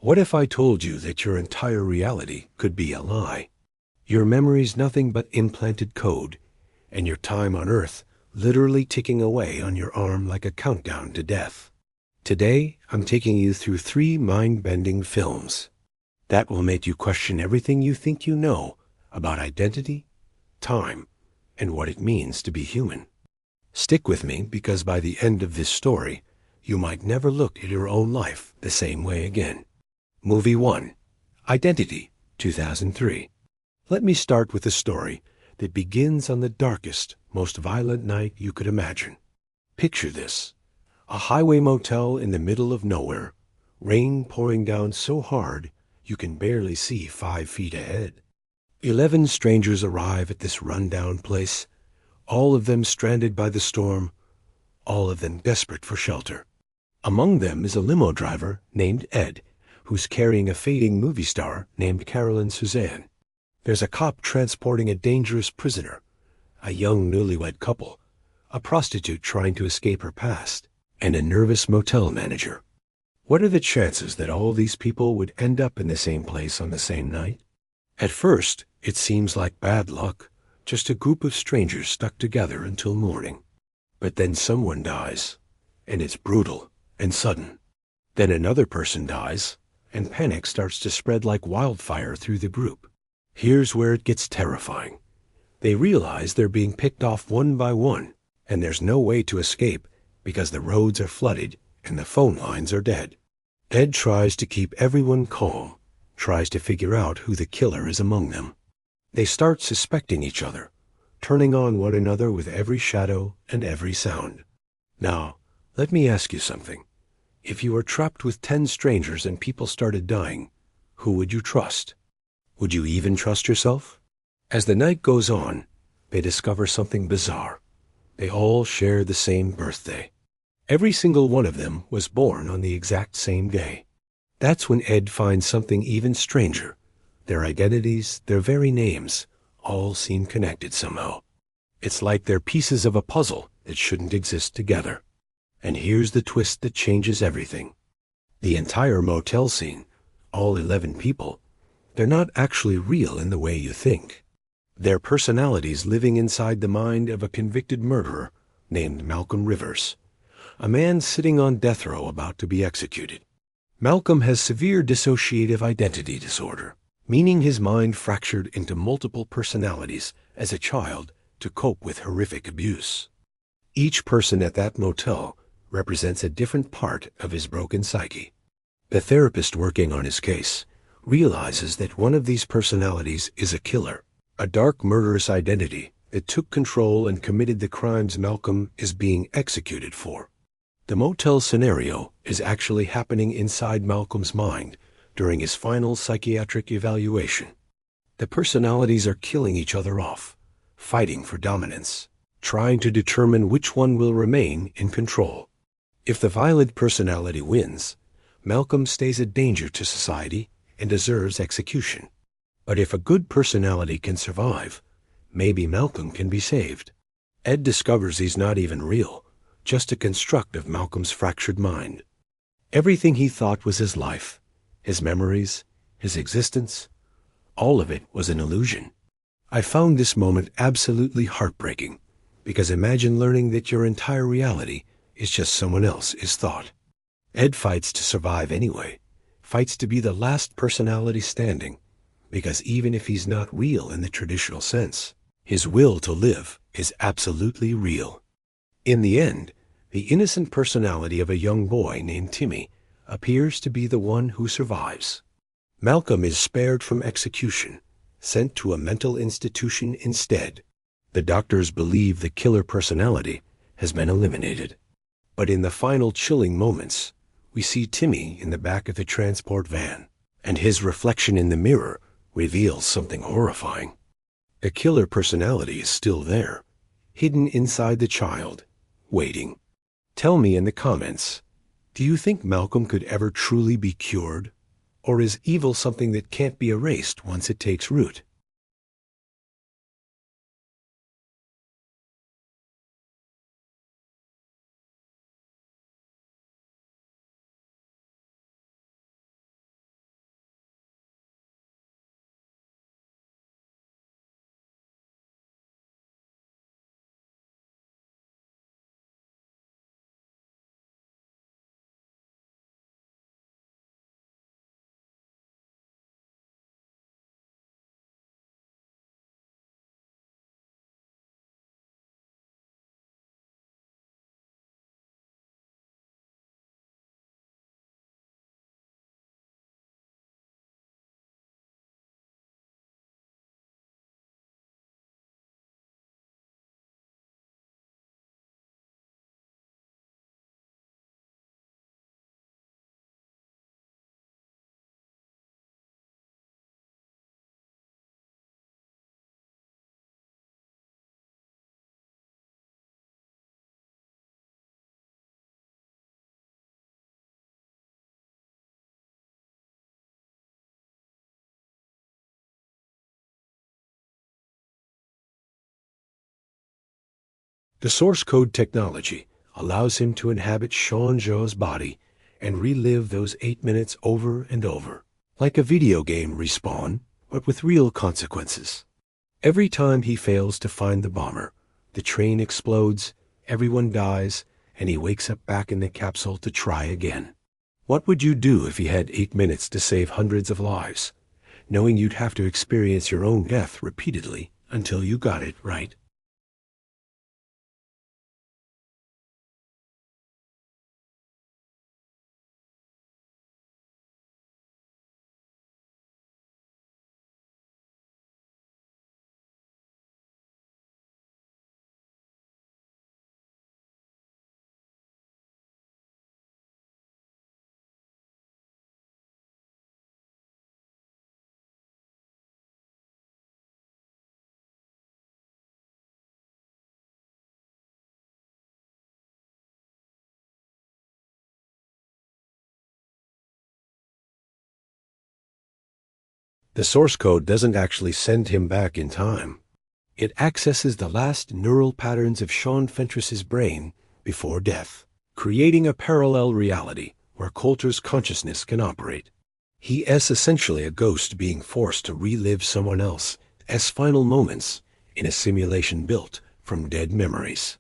What if I told you that your entire reality could be a lie? Your memories nothing but implanted code, and your time on Earth literally ticking away on your arm like a countdown to death. Today, I'm taking you through 3 mind-bending films that will make you question everything you think you know about identity, time, and what it means to be human. Stick with me because by the end of this story, you might never look at your own life the same way again. Movie 1, Identity, 2003. Let me start with a story that begins on the darkest, most violent night you could imagine. Picture this: a highway motel in the middle of nowhere, rain pouring down so hard you can barely see 5 feet ahead. 11 strangers arrive at this rundown place, all of them stranded by the storm, all of them desperate for shelter. Among them is a limo driver named Ed, who's carrying a fading movie star named Carolyn Suzanne. There's a cop transporting a dangerous prisoner, a young newlywed couple, a prostitute trying to escape her past, and a nervous motel manager. What are the chances that all these people would end up in the same place on the same night? At first, it seems like bad luck, just a group of strangers stuck together until morning. But then someone dies, and it's brutal and sudden. Then another person dies, and panic starts to spread like wildfire through the group. Here's where it gets terrifying. They realize they're being picked off one by one, and there's no way to escape because the roads are flooded and the phone lines are dead. Ed tries to keep everyone calm, tries to figure out who the killer is among them. They start suspecting each other, turning on one another with every shadow and every sound. Now, let me ask you something. If you were trapped with 10 strangers and people started dying, who would you trust? Would you even trust yourself? As the night goes on, they discover something bizarre. They all share the same birthday. Every single one of them was born on the exact same day. That's when Ed finds something even stranger. Their identities, their very names, all seem connected somehow. It's like they're pieces of a puzzle that shouldn't exist together. And here's the twist that changes everything. The entire motel scene, all 11 people, they're not actually real in the way you think. They're personalities living inside the mind of a convicted murderer named Malcolm Rivers, a man sitting on death row about to be executed. Malcolm has severe dissociative identity disorder, meaning his mind fractured into multiple personalities as a child to cope with horrific abuse. Each person at that motel represents a different part of his broken psyche. The therapist working on his case realizes that one of these personalities is a killer, a dark murderous identity that took control and committed the crimes Malcolm is being executed for. The motel scenario is actually happening inside Malcolm's mind during his final psychiatric evaluation. The personalities are killing each other off, fighting for dominance, trying to determine which one will remain in control. If the violent personality wins, Malcolm stays a danger to society and deserves execution. But if a good personality can survive, maybe Malcolm can be saved. Ed discovers he's not even real, just a construct of Malcolm's fractured mind. Everything he thought was his life, his memories, his existence, all of it was an illusion. I found this moment absolutely heartbreaking, because imagine learning that your entire reality is just someone else's thought. Ed fights to survive anyway, fights to be the last personality standing, because even if he's not real in the traditional sense, his will to live is absolutely real. In the end, the innocent personality of a young boy named Timmy appears to be the one who survives. Malcolm is spared from execution, sent to a mental institution instead. The doctors believe the killer personality has been eliminated. But in the final chilling moments, we see Timmy in the back of the transport van, and his reflection in the mirror reveals something horrifying. The killer personality is still there, hidden inside the child, waiting. Tell me in the comments, do you think Malcolm could ever truly be cured? Or is evil something that can't be erased once it takes root? The source code technology allows him to inhabit Sean Zhou's body and relive those 8 minutes over and over, like a video game respawn, but with real consequences. Every time he fails to find the bomber, the train explodes, everyone dies, and he wakes up back in the capsule to try again. What would you do if you had 8 minutes to save hundreds of lives, knowing you'd have to experience your own death repeatedly until you got it right? The source code doesn't actually send him back in time. It accesses the last neural patterns of Sean Fentress's brain before death, creating a parallel reality where Coulter's consciousness can operate. He is essentially a ghost being forced to relive someone else's final moments in a simulation built from dead memories.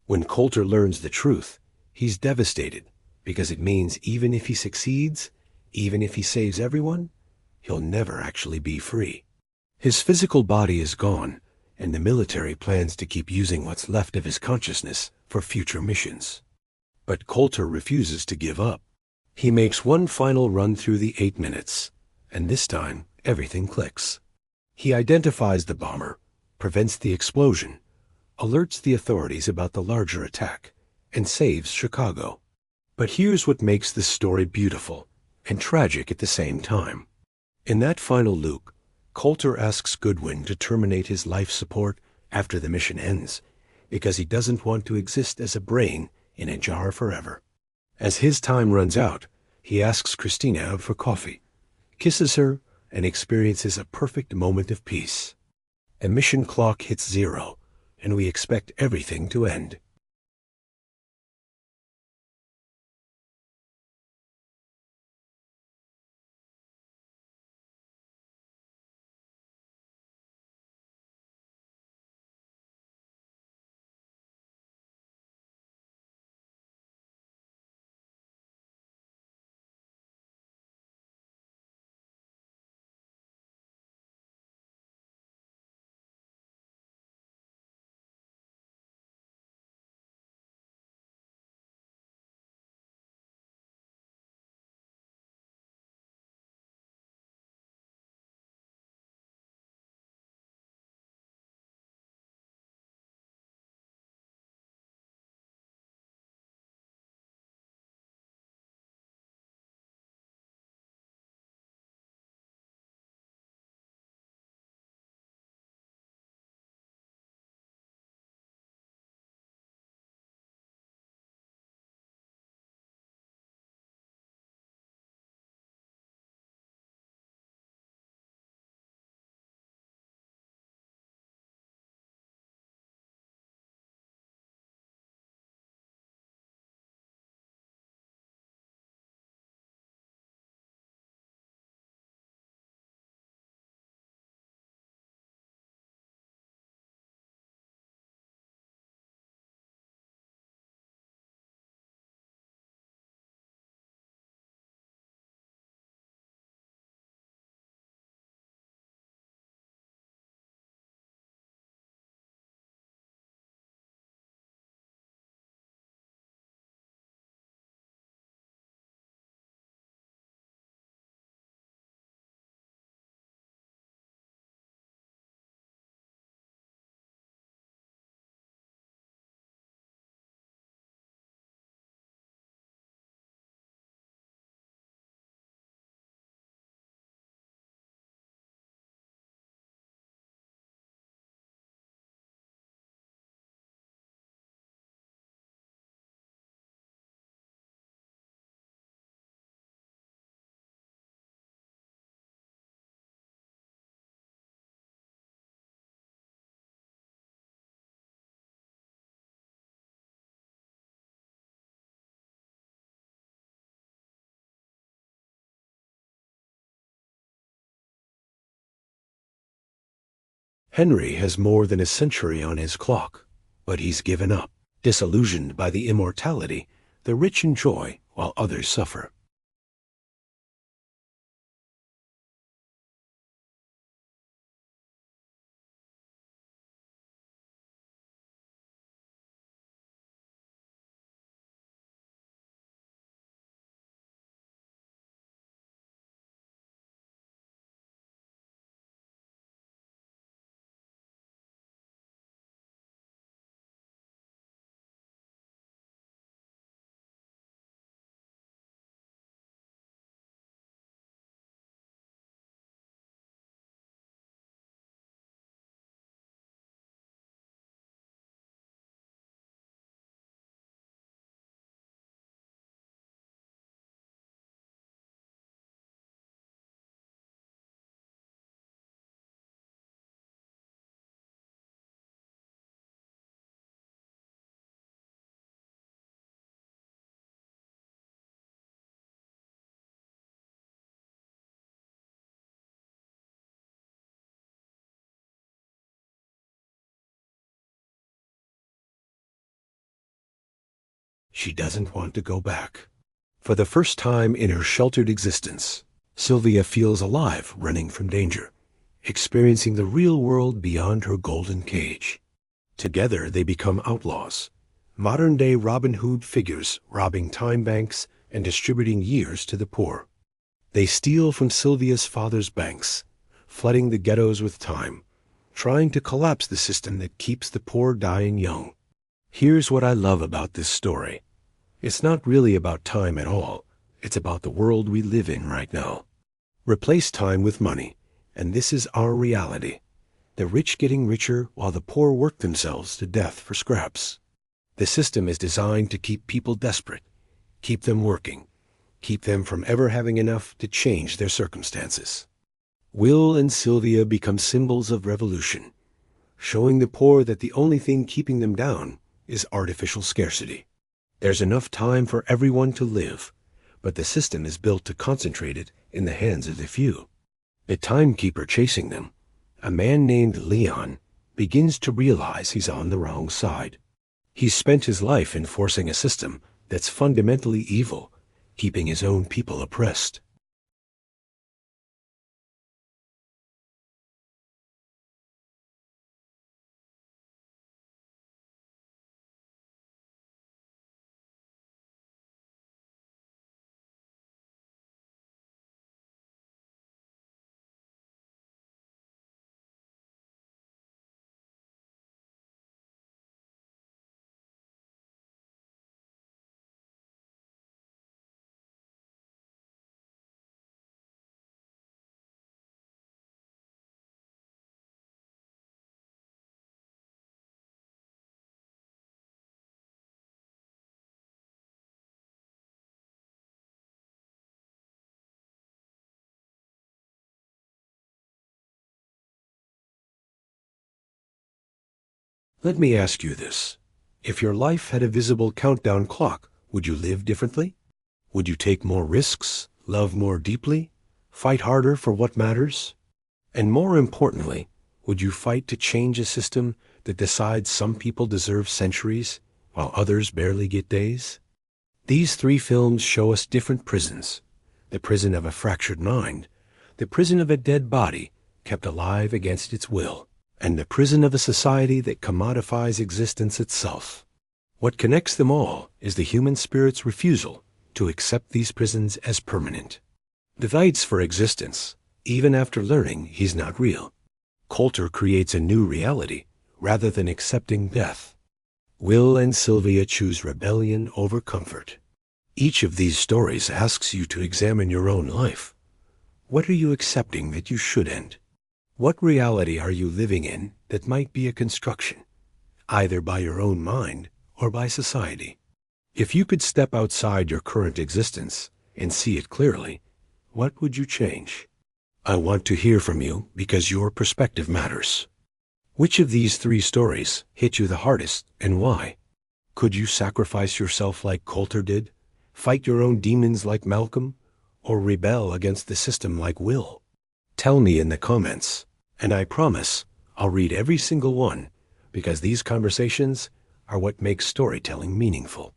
When Coulter learns the truth, he's devastated because it means even if he succeeds, even if he saves everyone, he'll never actually be free. His physical body is gone, and the military plans to keep using what's left of his consciousness for future missions. But Coulter refuses to give up. He makes one final run through the 8 minutes, and this time everything clicks. He identifies the bomber, prevents the explosion, alerts the authorities about the larger attack, and saves Chicago. But here's what makes this story beautiful and tragic at the same time. In that final loop, Coulter asks Goodwin to terminate his life support after the mission ends, because he doesn't want to exist as a brain in a jar forever. As his time runs out, he asks Christina out for coffee, kisses her, and experiences a perfect moment of peace. A mission clock hits 0, and we expect everything to end. Henry has more than a century on his clock, but he's given up, disillusioned by the immortality the rich enjoy while others suffer. She doesn't want to go back. For the first time in her sheltered existence, Sylvia feels alive running from danger, experiencing the real world beyond her golden cage. Together they become outlaws, modern-day Robin Hood figures robbing time banks and distributing years to the poor. They steal from Sylvia's father's banks, flooding the ghettos with time, trying to collapse the system that keeps the poor dying young. Here's what I love about this story. It's not really about time at all. It's about the world we live in right now. Replace time with money, and this is our reality. The rich getting richer while the poor work themselves to death for scraps. The system is designed to keep people desperate, keep them working, keep them from ever having enough to change their circumstances. Will and Sylvia become symbols of revolution, showing the poor that the only thing keeping them down is artificial scarcity. There's enough time for everyone to live, but the system is built to concentrate it in the hands of the few. The timekeeper chasing them, a man named Leon, begins to realize he's on the wrong side. He's spent his life enforcing a system that's fundamentally evil, keeping his own people oppressed. Let me ask you this. If your life had a visible countdown clock, would you live differently? Would you take more risks, love more deeply, fight harder for what matters? And more importantly, would you fight to change a system that decides some people deserve centuries while others barely get days? These three films show us different prisons. The prison of a fractured mind, the prison of a dead body kept alive against its will, and the prison of a society that commodifies existence itself. What connects them all is the human spirit's refusal to accept these prisons as permanent. The fights for existence, even after learning he's not real. Coulter creates a new reality rather than accepting death. Will and Sylvia choose rebellion over comfort. Each of these stories asks you to examine your own life. What are you accepting that you should end? What reality are you living in that might be a construction, either by your own mind or by society? If you could step outside your current existence and see it clearly, what would you change? I want to hear from you because your perspective matters. Which of these three stories hit you the hardest and why? Could you sacrifice yourself like Coulter did, fight your own demons like Malcolm, or rebel against the system like Will? Tell me in the comments, and I promise I'll read every single one because these conversations are what makes storytelling meaningful.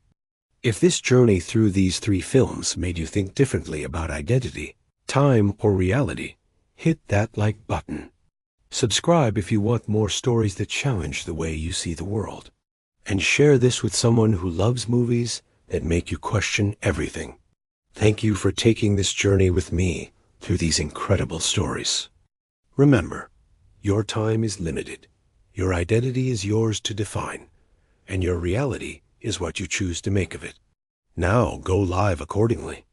If this journey through these 3 films made you think differently about identity, time, or reality, hit that like button. Subscribe if you want more stories that challenge the way you see the world. And share this with someone who loves movies that make you question everything. Thank you for taking this journey with me through these incredible stories. Remember, your time is limited. Your identity is yours to define, and your reality is what you choose to make of it. Now go live accordingly.